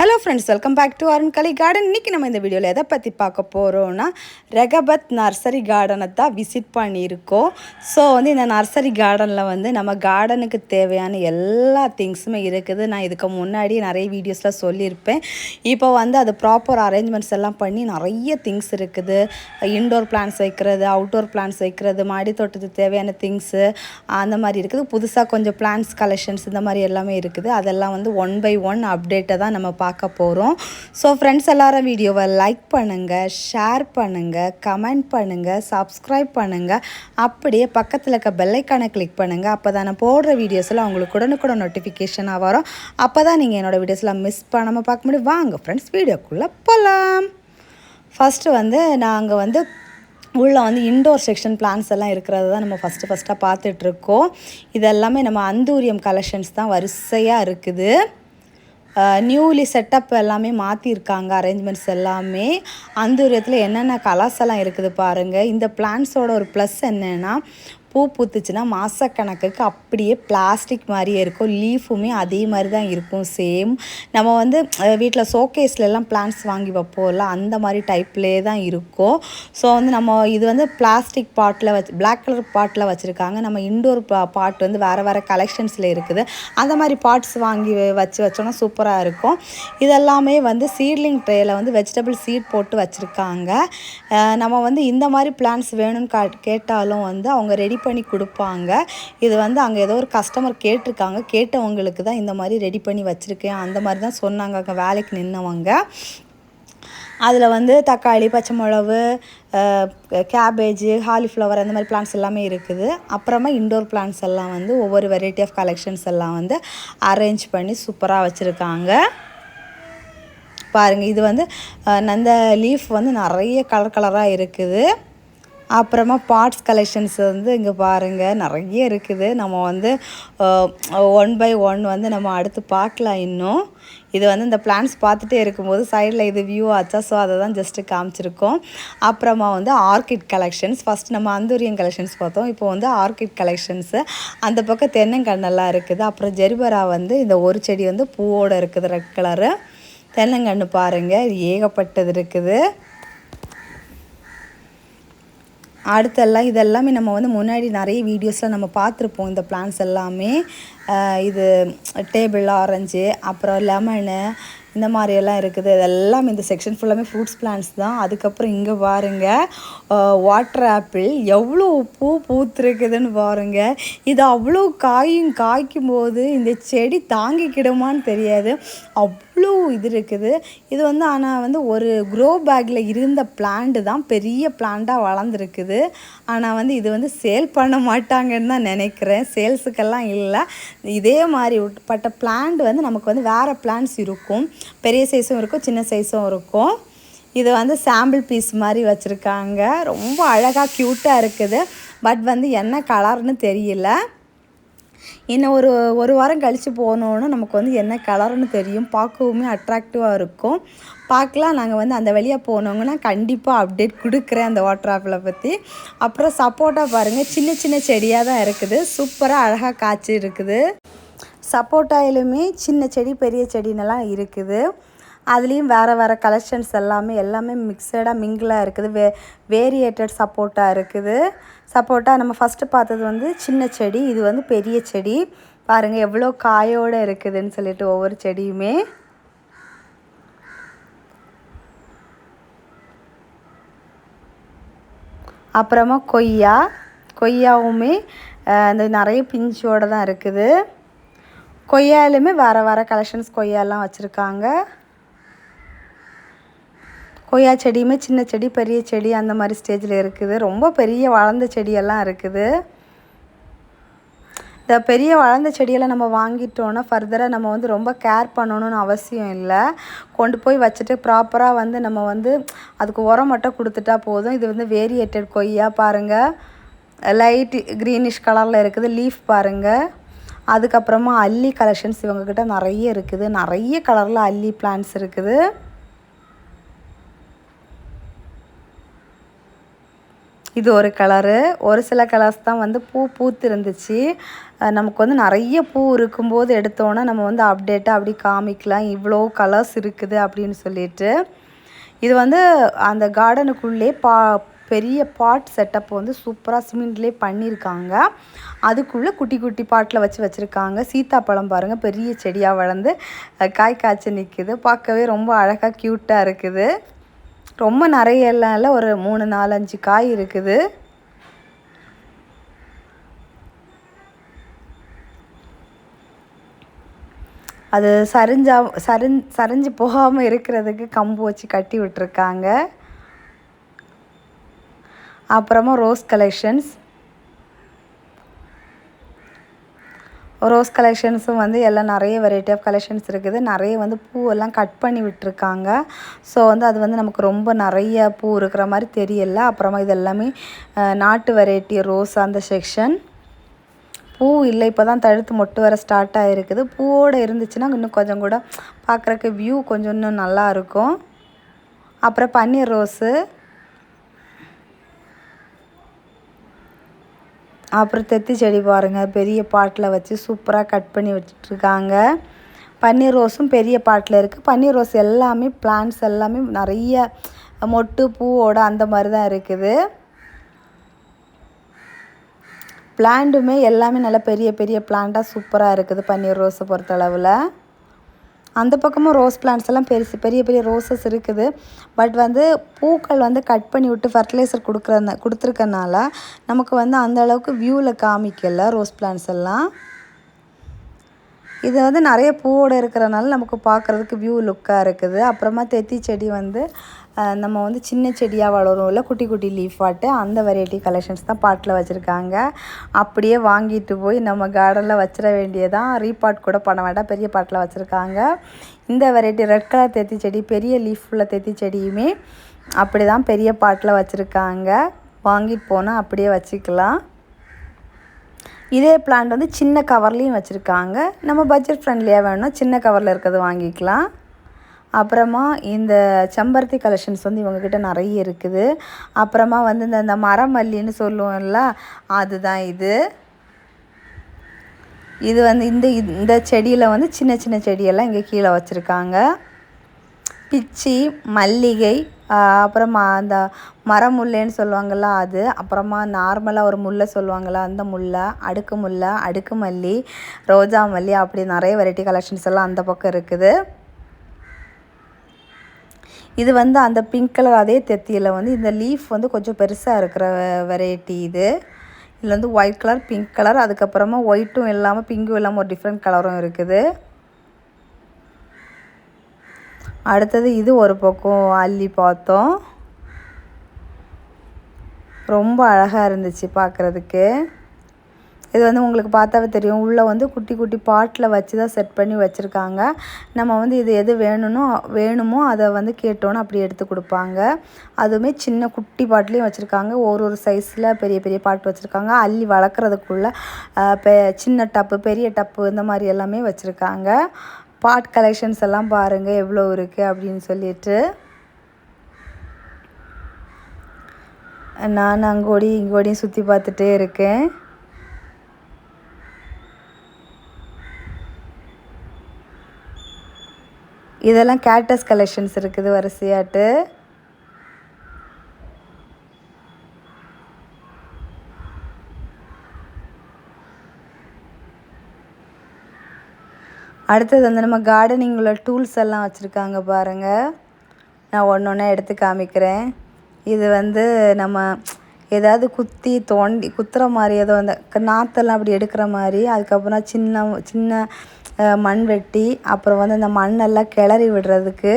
Hello friends, welcome back to Arunkalai garden. இன்றைக்கி நம்ம இந்த வீடியோவில் எதை பற்றி பார்க்க போகிறோன்னா, ரெகபத் நர்சரி கார்டனை தான் விசிட் பண்ணியிருக்கோம். ஸோ இந்த நர்சரி கார்டனில் நம்ம கார்டனுக்கு தேவையான எல்லா திங்ஸுமே இருக்குது. நான் இதுக்கு முன்னாடி நிறைய வீடியோஸில் சொல்லியிருப்பேன். இப்போ அது ப்ராப்பர் அரேஞ்ச்மெண்ட்ஸ் எல்லாம் பண்ணி நிறைய திங்ஸ் இருக்குது. இன்டோர் பிளான்ஸ் வைக்கிறது, அவுட்டோர் பிளான்ஸ் வைக்கிறது, மாடி தோட்டத்துக்கு தேவையான திங்ஸு அந்த மாதிரி இருக்குது. புதுசாக கொஞ்சம் பிளான்ஸ் கலெக்ஷன்ஸ் இந்த மாதிரி எல்லாமே இருக்குது. அதெல்லாம் ஒன் பை ஒன் அப்டேட்டை தான் நம்ம பார்க்க போகிறோம். ஸோ ஃப்ரெண்ட்ஸ், எல்லாரும் வீடியோவை லைக் பண்ணுங்கள், ஷேர் பண்ணுங்கள், கமெண்ட் பண்ணுங்கள், சப்ஸ்கிரைப் பண்ணுங்கள். அப்படியே பக்கத்தில் இருக்க பெல்லைக்கானை கிளிக் பண்ணுங்கள். அப்போ தான் நான் போடுற வீடியோஸில் உங்களுக்கு உடனுக்குடன் நோட்டிஃபிகேஷனாக வரும். அப்போ தான் நீங்கள் என்னோடய வீடியோஸில் மிஸ் பண்ணாமல் பார்க்க முடியும். வாங்க ஃப்ரெண்ட்ஸ், வீடியோக்குள்ளே போகலாம். ஃபஸ்ட்டு நாங்கள் உள்ளே இன்டோர் செக்ஷன் பிளான்ஸ் எல்லாம் இருக்கிறது தான் நம்ம ஃபஸ்ட்டாக பார்த்துட்ருக்கோம். இதெல்லாமே நம்ம அந்தூரியம் கலெக்ஷன்ஸ் தான் வரிசையாக இருக்குது. நியூலி செட்டப் எல்லாமே மாற்றிருக்காங்க. அரேஞ்ச்மெண்ட்ஸ் எல்லாமே அந்தூரியத்தில் என்னென்ன கலர்ஸ் எல்லாம் இருக்குது பாருங்கள். இந்த பிளான்ஸோட ஒரு ப்ளஸ் என்னென்னா, பூ பூத்துச்சுன்னா மாதக்கணக்குக்கு அப்படியே பிளாஸ்டிக் மாதிரியே இருக்கும். லீஃபுமே அதே மாதிரி தான் இருக்கும். சேம் நம்ம வீட்டில் ஷோகேஸ்லாம் பிளான்ஸ் வாங்கி வைப்போம்ல, அந்த மாதிரி டைப்லேயே தான் இருக்கும். ஸோ நம்ம இது plastic bottle black colour bottle வச்சுருக்காங்க. நம்ம இன்டோர் பாட் வேறு கலெக்ஷன்ஸில் இருக்குது. அந்த மாதிரி பாட்ஸ் வாங்கி வச்சோன்னா சூப்பராக இருக்கும். இதெல்லாமே சீட்லிங் ட்ரேயில் வெஜிடபிள் சீட் போட்டு வச்சுருக்காங்க. நம்ம இந்த மாதிரி பிளான்ஸ் வேணும்னு கேட்டாலும் அவங்க ரெடி பண்ணி கொடுப்பாங்க. இது அங்கே ஏதோ ஒரு கஸ்டமர் கேட்டிருக்காங்க. கேட்டவங்களுக்கு தான் இந்த மாதிரி ரெடி பண்ணி வச்சுருக்கேன் அந்த மாதிரி தான் சொன்னாங்க அங்கே வேலைக்கு நின்னவங்க. அதில் தக்காளி, பச்சை மிளகு, கேபேஜு, காலிஃப்ளவர் அந்த மாதிரி பிளான்ஸ் எல்லாமே இருக்குது. அப்புறமா இன்டோர் பிளான்ஸ் எல்லாம் ஒவ்வொரு வெரைட்டி ஆஃப் கலெக்ஷன்ஸ் எல்லாம் அரேஞ்ச் பண்ணி சூப்பராக வச்சுருக்காங்க. பாருங்கள், இது அந்த லீஃப் நிறைய கலராக இருக்குது. அப்புறமா பார்ட்ஸ் கலெக்ஷன்ஸ் இங்கே பாருங்கள் நிறைய இருக்குது. நம்ம ஒன் பை ஒன் நம்ம அடுத்து பார்க்கலாம். இன்னும் இது இந்த பிளான்ஸ் பார்த்துட்டே இருக்கும்போது சைடில் இது வியூ ஆச்சா, ஸோ அதை தான் ஜஸ்ட்டு காமிச்சிருக்கோம். அப்புறமா ஆர்கிட் கலெக்ஷன்ஸ். ஃபஸ்ட் நம்ம அந்தூரியன் கலெக்ஷன்ஸ் பார்த்தோம். இப்போ ஆர்கிட் கலெக்ஷன்ஸு. அந்த பக்கம் தென்னங்கண்ணெல்லாம் இருக்குது. அப்புறம் ஜெரிபரா இந்த ஒரு செடி பூவோடு இருக்குது, ரெட் கலரு. தென்னங்கன்று பாருங்கள், ஏகப்பட்டது இருக்குது. அடுத்தெல்லாம் இதெல்லாமே நம்ம முன்னாடி நிறைய வீடியோஸில் நம்ம பார்த்துருப்போம். இந்த பிளான்ஸ் எல்லாமே இது டேபிள் ஆரஞ்சு, அப்புறம் லெமனு, இந்த மாதிரியெல்லாம் இருக்குது. இதெல்லாம் இந்த செக்ஷன் ஃபுல்லாமே ஃப்ரூட்ஸ் பிளான்ஸ் தான். அதுக்கப்புறம் இங்கே பாருங்கள், வாட்டர் ஆப்பிள் எவ்வளோ பூ பூத்துருக்குதுன்னு பாருங்கள். இது அவ்வளோ காய்க்கும் போது இந்த செடி தாங்கிக்கிடுமான்னு தெரியாது, அவ்வளோ இது இருக்குது. இது ஆனால் ஒரு க்ரோ பேக்கில் இருந்த பிளான்ட்டு தான் பெரிய பிளான்ட்டாக வளர்ந்துருக்குது. ஆனால் இது சேல் பண்ண மாட்டாங்கன்னு தான் நினைக்கிறேன். சேல்ஸுக்கெல்லாம் இல்லை. இதே மாதிரி பட்ட பிளான்ட் நமக்கு வேறு பிளான்ஸ் இருக்கும். பெரிய சைஸும் இருக்கும், சின்ன சைஸும் இருக்கும். இது சாம்பிள் பீஸ் மாதிரி வச்சுருக்காங்க. ரொம்ப அழகாக க்யூட்டாக இருக்குது. பட் என்ன கலர்னு தெரியல. இன்னும் ஒரு வாரம் கழித்து போனோன்னா நமக்கு என்ன கலர்னு தெரியும். பார்க்கவுமே அட்ராக்டிவாக இருக்கும். பார்க்கலாம். நாங்கள் அந்த வழியாக போனோங்கன்னா கண்டிப்பாக அப்டேட் கொடுக்குறேன் அந்த வாட்டர் ஆப்பிளை பற்றி. அப்புறம் சப்போட்டா பாருங்கள், சின்ன சின்ன செடியாக தான் இருக்குது. சூப்பராக அழகாக காய்ச்சி இருக்குது. சப்போட்டாயிலுமே சின்ன செடி, பெரிய செடின்னெல்லாம் இருக்குது. அதுலேயும் வேறு கலெக்ஷன்ஸ் எல்லாமே மிக்சடாக மிங்கிளாக இருக்குது. வேரியேட்டட் சப்போட்டா இருக்குது. சப்போட்டா நம்ம ஃபஸ்ட்டு பார்த்தது சின்ன செடி, இது பெரிய செடி. பாருங்கள் எவ்வளோ காயோடு இருக்குதுன்னு சொல்லிட்டு ஒவ்வொரு செடியுமே. அப்புறமா கொய்யாவுமே அந்த நிறைய பிஞ்சோடு தான் இருக்குது. கொய்யாலுமே வேறு கலெக்ஷன்ஸ் கொய்யாலாம் வச்சுருக்காங்க. கொய்யா செடியுமே சின்ன செடி, பெரிய செடி அந்த மாதிரி ஸ்டேஜில் இருக்குது. ரொம்ப பெரிய வளர்ந்த செடியெல்லாம் இருக்குது. இந்த பெரிய வளர்ந்த செடியெல்லாம் நம்ம வாங்கிட்டோன்னா ஃபர்தராக நம்ம ரொம்ப கேர் பண்ணணும்னு அவசியம் இல்லை. கொண்டு போய் வச்சுட்டு ப்ராப்பராக நம்ம அதுக்கு உரம் மட்டும் கொடுத்துட்டா போதும். இது வேரியேட்டட் கொய்யா பாருங்கள், லைட் க்ரீனிஷ் கலரில் இருக்குது. லீஃப் பாருங்கள். அதுக்கப்புறமா அல்லி கலெக்ஷன்ஸ் இவங்கக்கிட்ட நிறைய இருக்குது. நிறைய கலரில் அல்லி பிளான்ட்ஸ் இருக்குது. இது ஒரு கலரு. ஒரு சில கலர்ஸ் தான் வந்து பூத்து இருந்துச்சு. நமக்கு வந்து நிறைய பூ இருக்கும்போது எடுத்தோன்னா நம்ம வந்து அப்டேட்டாக அப்படி காமிக்கலாம், இவ்வளோ கலர்ஸ் இருக்குது அப்படின்னு சொல்லிட்டு. இது வந்து அந்த கார்டனுக்குள்ளே பெரிய பாட் செட்டப் வந்து சூப்பராக சிமெண்ட்லேயே பண்ணியிருக்காங்க. அதுக்குள்ளே குட்டி குட்டி பாட்டில் வச்சுருக்காங்க. சீத்தாப்பழம் பாருங்கள், பெரிய செடியாக வளர்ந்து காய் காய்ச்சி நிற்குது. பார்க்கவே ரொம்ப அழகாக க்யூட்டாக இருக்குது. ரொம்ப நிறைய எல்லாம் இல்லை, ஒரு 3 4 5 காய் இருக்குது. அது சரிஞ்சு போகாமல் இருக்கிறதுக்கு கம்பு வச்சு கட்டி விட்டுருக்காங்க. அப்புறமா ரோஸ் கலெக்ஷன்ஸும் வந்து எல்லாம் நிறைய வெரைட்டி ஆஃப் கலெக்ஷன்ஸ் இருக்குது. நிறைய வந்து பூவெல்லாம் கட் பண்ணி விட்டுருக்காங்க. ஸோ வந்து அது வந்து நமக்கு ரொம்ப நிறைய பூ இருக்கிற மாதிரி தெரியல. அப்புறமா இது எல்லாமே நாட்டு வெரைட்டி ரோஸ் அந்த செக்ஷன். பூ இல்லை, இப்போ தான் தழுத்து மொட்டு வர ஸ்டார்ட் ஆகிருக்குது. பூவோடு இருந்துச்சுன்னா இன்னும் கொஞ்சம் கூட பார்க்குறக்கு வியூ கொஞ்சம் இன்னும் நல்லாயிருக்கும். அப்புறம் பன்னீர் ரோஸு, அப்புறம் தெத்தி செடி பாருங்கள், பெரிய பாட்டில் வச்சு சூப்பராக கட் பண்ணி வச்சுட்ருக்காங்க. பன்னீர் ரோஸும் பெரிய பாட்டில் இருக்குது. பன்னீர் ரோஸ் எல்லாமே பிளான்ட்ஸ் எல்லாமே நிறைய மொட்டு பூவோட அந்த மாதிரி தான் இருக்குது. பிளான்ட்டுமே எல்லாமே நல்லா பெரிய பெரிய பிளான்ட்டாக சூப்பராக இருக்குது பன்னீர் ரோஸை பொறுத்தளவில். அந்த பக்கமும் ரோஸ் பிளான்ட்ஸ் எல்லாம் பெரிய பெரிய ரோஸஸ் இருக்குது. பட் வந்து பூக்கள் வந்து கட் பண்ணி விட்டு ஃபர்டிலைசர் கொடுத்துருக்கனால நமக்கு வந்து அந்தளவுக்கு வியூவில் காமிக்கல ரோஸ் பிளான்ட்ஸ் எல்லாம். இது வந்து நிறைய பூவோடு இருக்கிறனால நமக்கு பார்க்குறதுக்கு வியூ லுக்காக இருக்குது. அப்புறமா தெத்தி செடி வந்து நம்ம வந்து சின்ன செடியாக வளரும் இல்லை, குட்டி குட்டி லீஃபாட்டு அந்த வெரைட்டி கலெக்ஷன்ஸ் தான் பாட்டில் வச்சுருக்காங்க. அப்படியே வாங்கிட்டு போய் நம்ம கார்டனில் வச்சிட வேண்டியதான். ரீபாட் கூட பண்ண வேண்டாம், பெரிய பாட்டில் வச்சுருக்காங்க. இந்த வெரைட்டி ரெட் கலர் தெத்தி செடி, பெரிய லீஃப் உள்ள தெத்தி செடியுமே அப்படி தான் பெரிய பாட்டில் வச்சுருக்காங்க. வாங்கிட்டு போனால் அப்படியே வச்சுக்கலாம். இதே பிளான்ட் வந்து சின்ன கவர்லேயும் வச்சுருக்காங்க. நம்ம பட்ஜெட் ஃப்ரெண்ட்லியாக வேணும்னா சின்ன கவரில் இருக்கிறது வாங்கிக்கலாம். அப்புறமா இந்த செம்பருத்தி கலெக்ஷன்ஸ் வந்து இவங்கக்கிட்ட நிறைய இருக்குது. அப்புறமா வந்து இந்த மரமல்லின்னு சொல்லுவோம்ல, அதுதான் இது. இது வந்து இந்த செடியில் வந்து சின்ன சின்ன செடியெல்லாம் இங்கே கீழே வச்சுருக்காங்க. பிச்சி, மல்லிகை, அப்புறமா அந்த மரமுல்லைன்னு சொல்லுவாங்கள்ல அது, அப்புறமா நார்மலாக ஒரு முல்லை சொல்லுவாங்கள்ல அந்த முல்லை, அடுக்கு மல்லி, ரோஜா மல்லி, அப்படி நிறைய வெரைட்டி கலெக்ஷன்ஸ் எல்லாம் அந்த பக்கம் இருக்குது. இது வந்து அந்த பிங்க் கலர் அதே தெத்தியில் வந்து இந்த லீஃப் வந்து கொஞ்சம் பெருசாக இருக்கிற வெரைட்டி இது. இதில் வந்து ஒயிட் கலர், பிங்க் கலர், அதுக்கப்புறமா ஒயிட்டும் இல்லாமல் பிங்க்கும் இல்லாமல் ஒரு டிஃப்ரெண்ட் கலரும் இருக்குது. அடுத்தது இது ஒரு பக்கம் அள்ளி பார்த்தோம். ரொம்ப அழகாக இருந்துச்சு பார்க்குறதுக்கு. இது வந்து உங்களுக்கு பார்த்தாவே தெரியும், உள்ளே வந்து குட்டி குட்டி பாட்டில் வச்சு தான் செட் பண்ணி வச்சுருக்காங்க. நம்ம வந்து இது எது வேணுமோ அதை வந்து கேட்டோன்னு அப்படி எடுத்து கொடுப்பாங்க. அதுவுமே சின்ன குட்டி பாட்டிலையும் வச்சுருக்காங்க. ஒரு சைஸில் பெரிய பெரிய பாட்டு வச்சுருக்காங்க. அள்ளி வளர்க்குறதுக்குள்ளே சின்ன டப்பு, பெரிய டப்பு, இந்த மாதிரி எல்லாமே வச்சுருக்காங்க. பாட் கலெக்ஷன்ஸ் எல்லாம் பாருங்கள் எவ்வளோ இருக்குது அப்படின்னு சொல்லிட்டு. நான் இங்கோடியும் சுற்றி பார்த்துட்டே இருக்கேன். இதெல்லாம் கேட்டஸ் கலெக்ஷன்ஸ் இருக்குது வரிசையாட்டு. அடுத்தது வந்து நம்ம கார்டனிங் உள்ள டூல்ஸ் எல்லாம் வச்சுருக்காங்க பாருங்கள். நான் ஒன்று ஒன்றா எடுத்து காமிக்கிறேன். இது வந்து நம்ம ஏதாவது குத்துற மாதிரி, ஏதோ அந்த நாற்றெல்லாம் அப்படி எடுக்கிற மாதிரி, அதுக்கப்புறம் சின்ன சின்ன மண் வெட்டி, அப்புறம் வந்து அந்த மண்ணெல்லாம் கிளறி விடுறதுக்கு.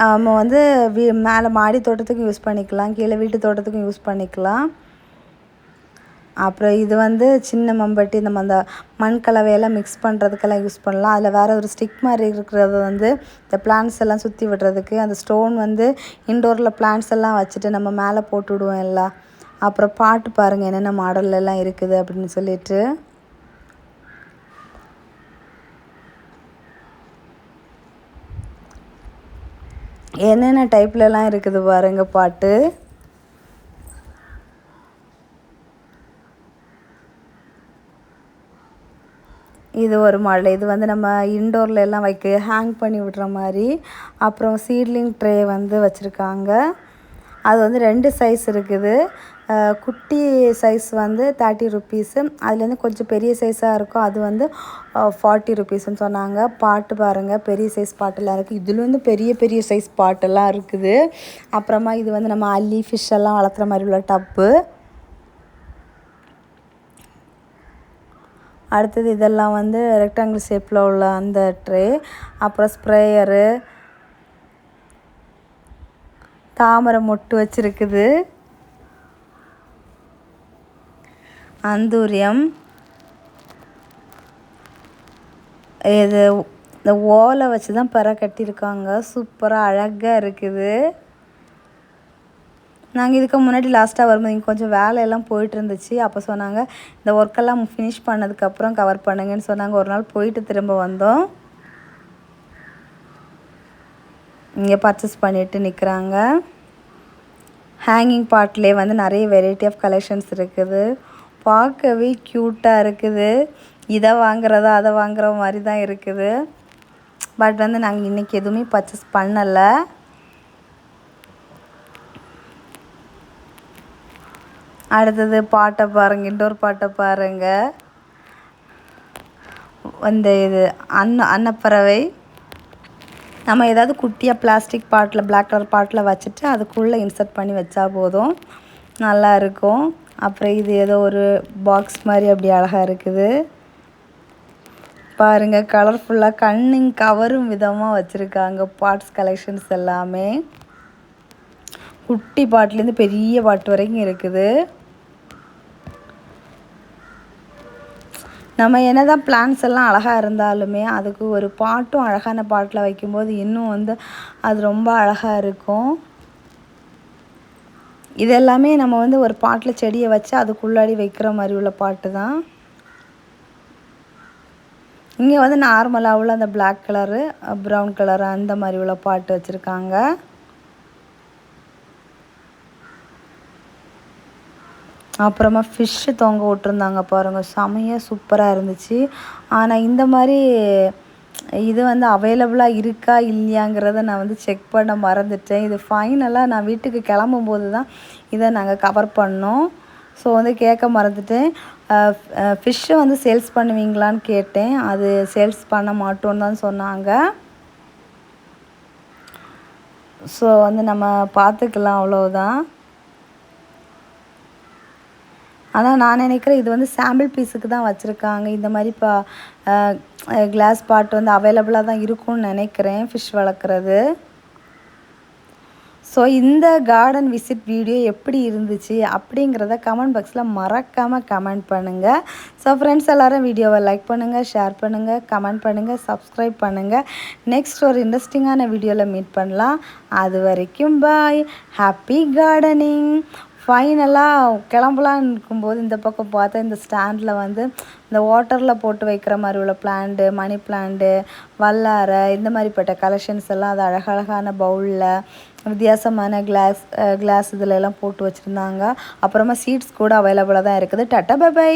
நம்ம வந்து மேலே மாடி தோட்டத்துக்கும் யூஸ் பண்ணிக்கலாம், கீழே வீட்டு தோட்டத்துக்கும் யூஸ் பண்ணிக்கலாம். அப்புறம் இது வந்து சின்ன மம்பட்டி, நம்ம அந்த மண் கலவையெல்லாம் மிக்ஸ் பண்ணுறதுக்கெல்லாம் யூஸ் பண்ணலாம். அதில் வேறு ஒரு ஸ்டிக் மாதிரி இருக்கிறது வந்து இந்த பிளான்ட்ஸ் எல்லாம் சுற்றி விடுறதுக்கு. அந்த ஸ்டோன் வந்து இன்டோரில் பிளான்ட்ஸ் எல்லாம் வச்சுட்டு நம்ம மேலே போட்டு விடுவோம் எல்லாம். அப்புறம் பாட்டு பாருங்கள் என்னென்ன மாடல்லாம் இருக்குது அப்படின்னு சொல்லிட்டு. என்னென்ன டைப்லலாம் இருக்குது பாருங்க பாட்டு. இது ஒரு மாடல். இது வந்து நம்ம இன்டோரில் எல்லாம் ஹேங் பண்ணி விடுற மாதிரி. அப்புறம் சீட்லிங் ட்ரே வந்து வச்சுருக்காங்க. அது வந்து 2 சைஸ் இருக்குது. குட்டி சைஸ் வந்து 30 ருப்பீஸு. அதுலேருந்து கொஞ்சம் பெரிய சைஸாக இருக்கும், அது வந்து 40 ருப்பீஸ்ன்னு சொன்னாங்க. பாட்டு பாருங்கள், பெரிய சைஸ் பாட்டெல்லாம் இருக்குது. இதில் வந்து பெரிய பெரிய சைஸ் பாட்டெல்லாம் இருக்குது. அப்புறமா இது வந்து நம்ம அல்லி ஃபிஷ் எல்லாம் வளர்த்துற மாதிரி உள்ள டப்பு. அடுத்தது இதெல்லாம் வந்து ரெக்டாங்கிள் ஷேப்பில் உள்ள அந்த ட்ரே. அப்புறம் ஸ்ப்ரேயரு, தாமரை மொட்டு வச்சுருக்குது, அந்தூரியம். இது இந்த ஓலை வச்சு தான் பெற கட்டியிருக்காங்க. சூப்பராக அழகாக இருக்குது. நாங்கள் இதுக்கு முன்னாடி லாஸ்ட்டாக வரும்போது இங்கே கொஞ்சம் வேலையெல்லாம் போயிட்டு இருந்துச்சு. அப்போ சொன்னாங்க இந்த ஒர்க்கெல்லாம் ஃபினிஷ் பண்ணதுக்கப்புறம் கவர் பண்ணுங்கன்னு சொன்னாங்க. ஒரு நாள் போயிட்டு திரும்ப வந்தோம். இங்கே பர்ச்சேஸ் பண்ணிவிட்டு நிற்கிறாங்க. ஹேங்கிங் பாட்லேயே வந்து நிறைய வெரைட்டி ஆஃப் கலெக்ஷன்ஸ் இருக்குது. பார்க்கவே க்யூட்டாக இருக்குது. இதை வாங்குறதா அதை வாங்குற மாதிரி தான் இருக்குது. பட் வந்து நாங்கள் இன்றைக்கி எதுவுமே பர்ச்சேஸ் பண்ணலை. அடுத்தது பாட்டை பாருங்கள், இன்டோர் பாட்டை பாருங்கள். இந்த இது அன்னப்பறவை. நம்ம ஏதாவது குட்டியாக plastic bottle, black colour bottle வச்சுட்டு அதுக்குள்ளே இன்சர்ட் பண்ணி வச்சா போதும், நல்லா இருக்கும். அப்புறம் இது ஏதோ ஒரு பாக்ஸ் மாதிரி அப்படி அழகாக இருக்குது பாருங்கள். கலர்ஃபுல்லாக கண்ணிங் கவரும் விதமாக வச்சுருக்காங்க பாட்ஸ் கலெக்ஷன்ஸ் எல்லாமே. குட்டி பாட்டிலேருந்து பெரிய பாட்டு வரைக்கும் இருக்குது. நம்ம என்ன தான் பிளான்ஸ் எல்லாம் அழகாக இருந்தாலுமே அதுக்கு ஒரு பாட்டும் அழகான பாட்டில் வைக்கும்போது இன்னும் வந்து அது ரொம்ப அழகாக இருக்கும். இதெல்லாமே நம்ம வந்து ஒரு பாட்டில் செடியை வச்சு அதுக்குள்ளாடி வைக்கிற மாதிரி உள்ள பாட்டு தான். இங்கே வந்து நார்மலாக உள்ள அந்த பிளாக் கலரு, ப்ரௌன் கலரு அந்த மாதிரி உள்ள பாட்டு வச்சுருக்காங்க. அப்புறமா ஃபிஷ்ஷு தொங்க விட்டுருந்தாங்க பாருங்கள், செமையாக சூப்பராக இருந்துச்சு. ஆனால் இந்த மாதிரி இது வந்து அவைலபிளாக இருக்கா இல்லையாங்கிறத நான் வந்து செக் பண்ண மறந்துட்டேன். இது ஃபைனலாக நான் வீட்டுக்கு கிளம்பும்போது தான் இதை நாங்கள் கவர் பண்ணோம். ஸோ வந்து கேட்க மறந்துட்டேன். ஃபிஷ்ஷை வந்து சேல்ஸ் பண்ணுவீங்களான்னு கேட்டேன். அது சேல்ஸ் பண்ண மாட்டோன்னு தான் சொன்னாங்க. ஸோ வந்து நம்ம பார்த்துக்கலாம், அவ்வளோதான். ஆனால் நான் நினைக்கிறேன் இது வந்து சாம்பிள் பீஸுக்கு தான் வச்சுருக்காங்க. இந்த மாதிரி இப்போ கிளாஸ் பாட் வந்து அவைலபிளாக தான் இருக்கும்னு நினைக்கிறேன் ஃபிஷ் வளர்க்குறது. ஸோ இந்த கார்டன் விசிட் வீடியோ எப்படி இருந்துச்சு அப்படிங்கிறத கமெண்ட் பாக்ஸில் மறக்காமல் கமெண்ட் பண்ணுங்கள். ஸோ ஃப்ரெண்ட்ஸ் எல்லோரும் வீடியோவை லைக் பண்ணுங்கள், ஷேர் பண்ணுங்கள், கமெண்ட் பண்ணுங்கள், சப்ஸ்கிரைப் பண்ணுங்கள். நெக்ஸ்ட் ஒரு இன்ட்ரெஸ்டிங்கான வீடியோவில் மீட் பண்ணலாம். அது வரைக்கும் பாய். Happy gardening. ஃபைனலாக கிளம்பலான்னு இருக்கும்போது இந்த பக்கம் பார்த்தா இந்த ஸ்டாண்டில் வந்து இந்த வாட்டரில் போட்டு வைக்கிற மாதிரி உள்ள பிளான்ட்டு, மணி பிளான்ட்டு, வல்லாரை, இந்த மாதிரிப்பட்ட கலெக்ஷன்ஸ் எல்லாம் அது அழகழகான பவுலில் வித்தியாசமான கிளாஸ் இதில் எல்லாம் போட்டு வச்சுருந்தாங்க. அப்புறமா சீட்ஸ் கூட அவைலபிளாக தான் இருக்குது. Tata bye by.